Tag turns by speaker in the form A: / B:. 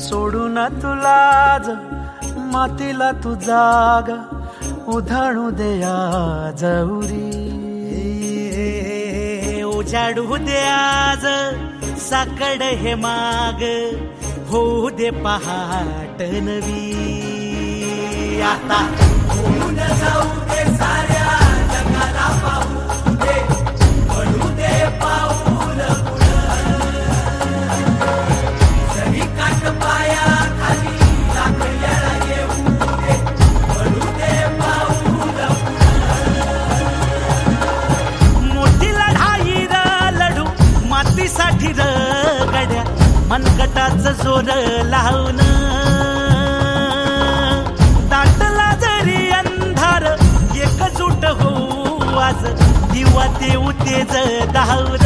A: सोडून तुला मातीला तू जाग उधाणू दे आज उरी.
B: उजाडू दे आज साकड हे माग होऊ दे पहाट नवी. आता होऊन जाऊ दे साऱ्या जगाला पाहू दे पडू दे पाऊल जरी काट पाया खाली टाकल्याला येऊ दे पडू दे पाऊल. मोठी लढाई लढू मातीसाठी गड्या मनगटाच जोर लावून. दाटला जरी अंधार एकजूट होऊ आज दिवा देऊ तेज धावून.